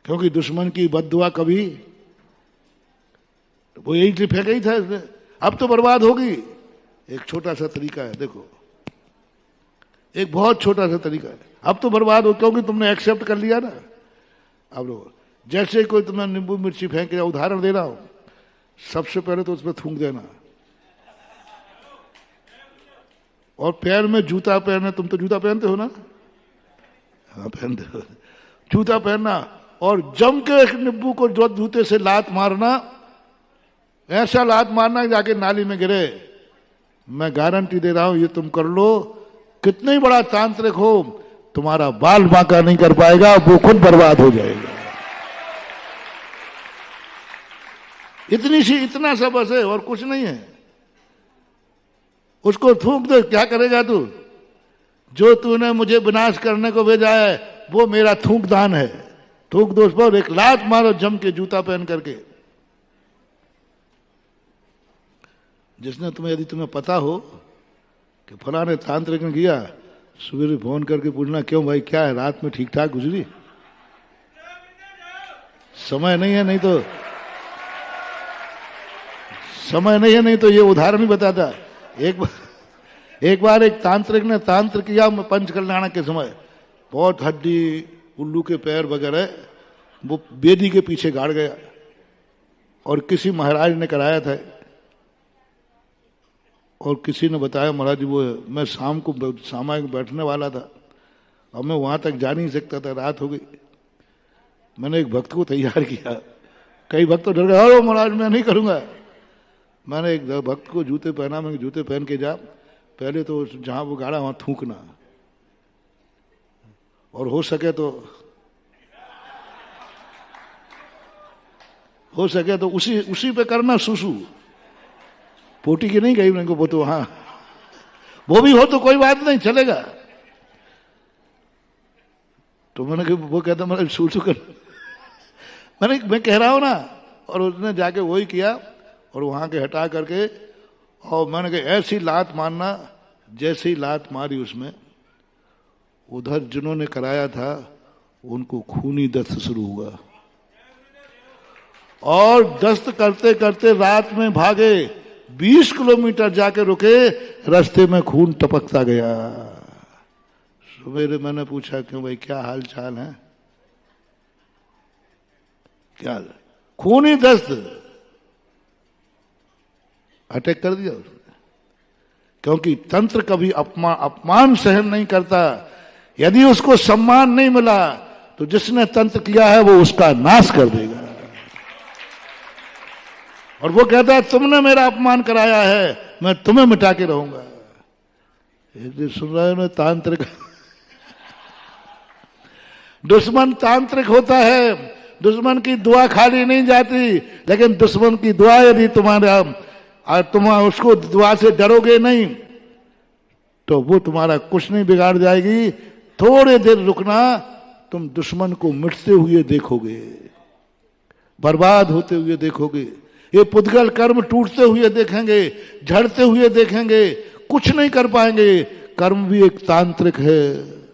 क्योंकि दुश्मन की बद्दुआ कभी, वो यही फेंका ही था इसने, अब तो बर्बाद होगी। एक छोटा सा तरीका है, देखो, एक बहुत छोटा सा तरीका है, अब तो बर्बाद हो, क्योंकि तुमने एक्सेप्ट कर लिया ना। अब लोग जैसे कोई तुम्हें नींबू मिर्ची फेंक के, उदाहरण दे रहा हूं, सबसे पहले तो उस पर थूक देना, और पैर में जूता पहनना, तुम तो जूता पहनते हो ना? हाँ पहनते हो, जूता पहनना, और जम के एक नींबू को जूते से लात मारना, ऐसा लात मारना कि जाके नाली में गिरे। मैं गारंटी दे रहा हूं, ये तुम कर लो, कितना ही बड़ा तांत्रिक हो, तुम्हारा बाल बांका नहीं कर पाएगा, वो खुद बर्बाद हो जाएगा। इतना सा बस है, और कुछ नहीं है। उसको थूक दे, क्या करेगा तू? जो तूने मुझे विनाश करने को भेजा है वो मेरा थूक दान है। थूक दो उस पर, एक लात मारो जम के जूता पहन करके। जिसने तुम्हें, यदि तुम्हें पता हो कि फलाने तांत्रिक ने किया, सवेरे फोन करके पूछना, क्यों भाई क्या है, रात में ठीक ठाक गुजरी? समय नहीं है, नहीं तो समय नहीं है, नहीं तो ये उदाहरण ही बताता। एक बार एक तांत्रिक ने तांत्र किया पंचकल्याण के समय, बहुत हड्डी, उल्लू के पैर वगैरह, वो बेदी के पीछे गाड़ गया, और किसी महाराज ने कराया था, और किसी ने बताया, महाराज वो मैं शाम को सामायिक बैठने वाला था, और मैं वहां तक जा नहीं सकता था, रात हो गई। मैंने एक भक्त को तैयार किया, कई भक्त तो डर गए, अरे महाराज मैं नहीं करूंगा। मैंने एक भक्त को जूते पहना, मैं जूते पहन के जा, पहले तो जहां वो गाड़ा वहां थूकना, और हो सके तो उसी पे करना सुसु, पोटी की नहीं गई मेरे को, वो तो हाँ, वो भी हो तो कोई बात नहीं, चलेगा। तो मैंने वो कहता मैंने सुसु कर, मैं कह रहा हूं ना, और उसने जाके वही किया, और वहां के हटा करके, और मैंने कहा ऐसी लात मारना, जैसे ही लात मारी उसमें, उधर जिन्होंने कराया था उनको खूनी दस्त शुरू हुआ, और दस्त करते करते रात में भागे, 20 किलोमीटर जाके रुके, रास्ते में खून टपकता गया। सवेरे मैंने पूछा, क्यों भाई क्या हाल चाल है? क्या खूनी दस्त, अटैक कर दिया उसने। क्योंकि तंत्र कभी अपमान सहन नहीं करता। यदि उसको सम्मान नहीं मिला तो जिसने तंत्र किया है वो उसका नाश कर देगा। और वो कहता है तुमने मेरा अपमान कराया है, मैं तुम्हें मिटा के रहूंगा। ये सुन रहे हो तांत्रिक दुश्मन तांत्रिक होता है, दुश्मन की दुआ खाली नहीं जाती, लेकिन दुश्मन की दुआ यदि तुम्हारा, और तुम उसको दुआ से डरोगे नहीं तो वो तुम्हारा कुछ नहीं बिगाड़ जाएगी। थोड़े देर रुकना, तुम दुश्मन को मिटते हुए देखोगे, बर्बाद होते हुए देखोगे, ये पुद्गल कर्म टूटते हुए देखेंगे, झड़ते हुए देखेंगे, कुछ नहीं कर पाएंगे। कर्म भी एक तांत्रिक है।